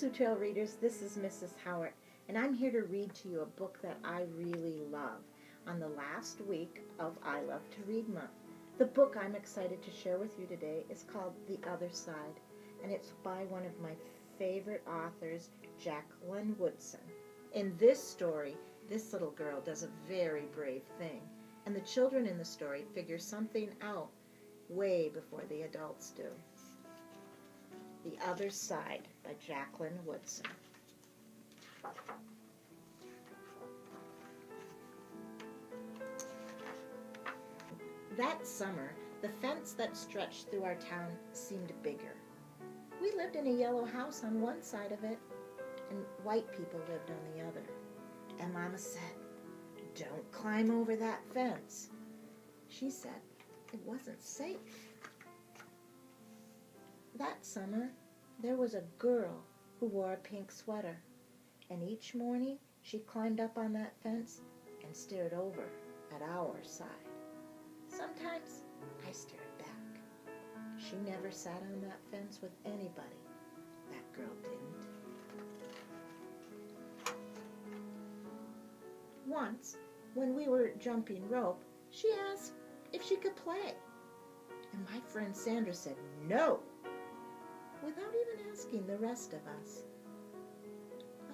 Sioux Trail readers, this is Mrs. Howard, and I'm here to read to you a book that I really love on the last week of I Love to Read Month. The book I'm excited to share with you today is called The Other Side, and it's by one of my favorite authors, Jacqueline Woodson. In this story, this little girl does a very brave thing, and the children in the story figure something out way before the adults do. The Other Side by Jacqueline Woodson. That summer, the fence that stretched through our town seemed bigger. We lived in a yellow house on one side of it, and white people lived on the other. And Mama said, "Don't climb over that fence." She said it wasn't safe. That summer, there was a girl who wore a pink sweater, and each morning she climbed up on that fence and stared over at our side. Sometimes I stared back. She never sat on that fence with anybody. That girl didn't. Once, when we were jumping rope, she asked if she could play. And my friend Sandra said no, without even asking the rest of us.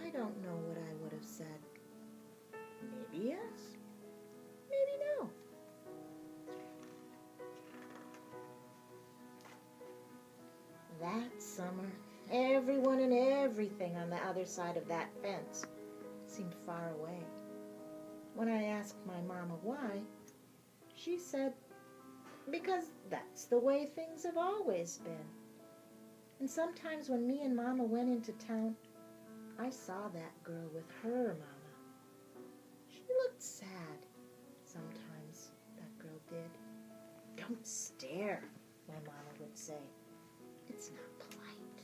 I don't know what I would have said. Maybe yes, maybe no. That summer, everyone and everything on the other side of that fence seemed far away. When I asked my mama why, she said, because that's the way things have always been. And sometimes when me and Mama went into town, I saw that girl with her mama. She looked sad. Sometimes that girl did. "Don't stare," my mama would say. "It's not polite."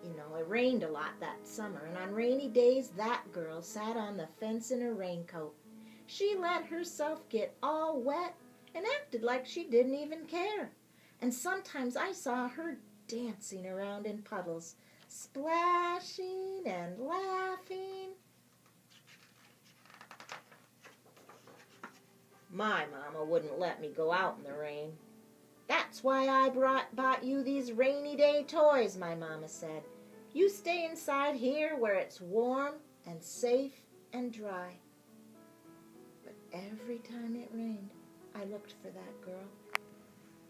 You know, it rained a lot that summer, and on rainy days that girl sat on the fence in her raincoat. She let herself get all wet and acted like she didn't even care. And sometimes I saw her dancing around in puddles, splashing and laughing. My mama wouldn't let me go out in the rain. "That's why I bought you these rainy day toys," my mama said. "You stay inside here where it's warm and safe and dry." But every time it rained, I looked for that girl,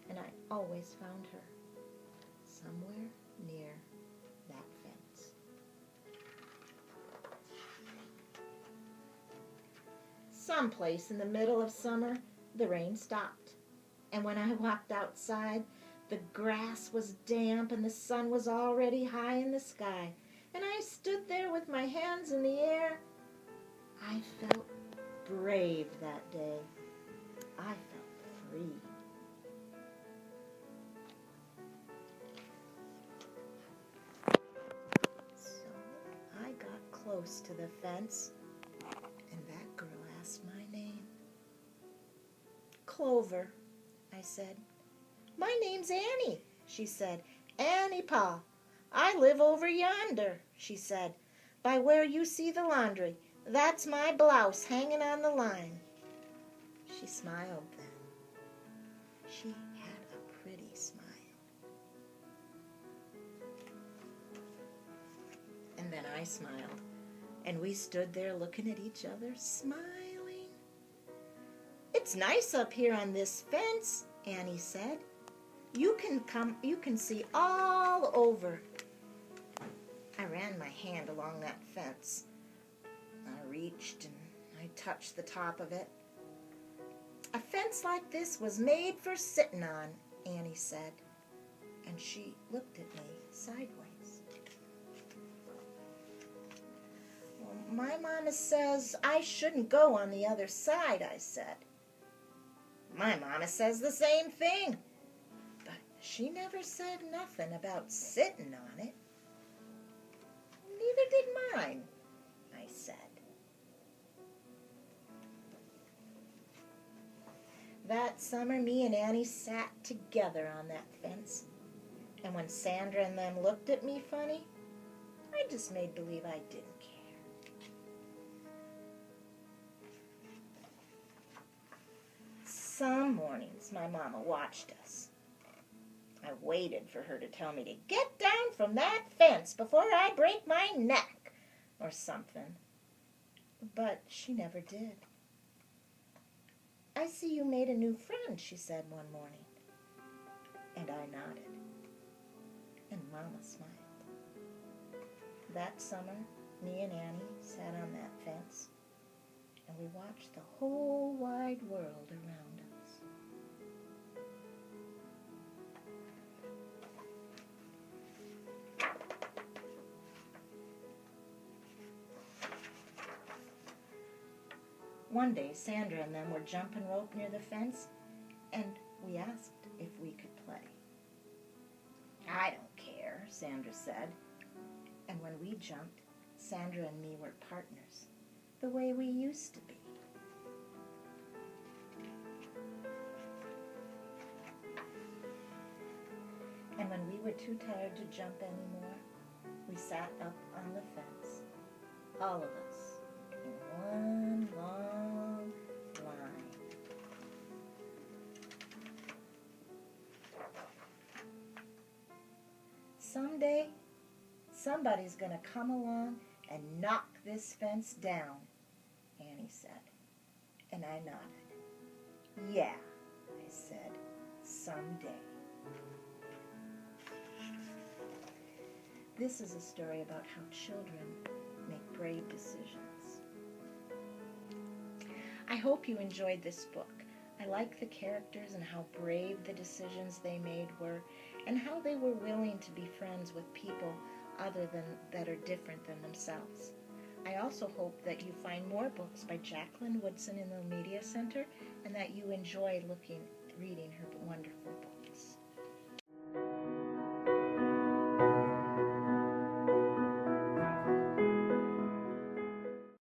and I always found her somewhere near that fence. Someplace in the middle of summer, the rain stopped, and when I walked outside, the grass was damp and the sun was already high in the sky, and I stood there with my hands in the air. I felt brave that day. I felt free. So I got close to the fence, and that girl asked my name. "Clover," I said. "My name's Annie," she said. "Annie Pa. I live over yonder," she said, "by where you see the laundry. That's my blouse hanging on the line." She smiled then. She had a pretty smile. And then I smiled, and we stood there looking at each other, smiling. "It's nice up here on this fence," Annie said. You can see all over." I ran my hand along that fence. I reached and I touched the top of it. "A fence like this was made for sitting on," Annie said, and she looked at me sideways. "Well, my mama says I shouldn't go on the other side," I said. "My mama says the same thing, but she never said nothing about sitting on it." "Neither did mine," I said. That summer, me and Annie sat together on that fence, And when Sandra and them looked at me funny, I just made believe I didn't care. Some mornings my mama watched us. I waited for her to tell me to get down from that fence before I break my neck or something. But she never did. I see you made a new friend, she said one morning. And I nodded. And Mama smiled. That summer, me and Annie sat on that fence, and we watched the whole wide world around us. One day, Sandra and them were jumping rope near the fence, and we asked if we could play. I don't care, Sandra said. And when we jumped, Sandra and me were partners, the way we used to be. And when we were too tired to jump anymore, we sat up on the fence, all of us, in one long line. Someday, somebody's going to come along and knock this fence down, Annie said. And I nodded. Yeah, I said, someday. This is a story about how children make brave decisions. I hope you enjoyed this book. I like the characters and how brave the decisions they made were, and how they were willing to be friends with people that are different than themselves. I also hope that you find more books by Jacqueline Woodson in the Media Center, and that you enjoy reading her wonderful books.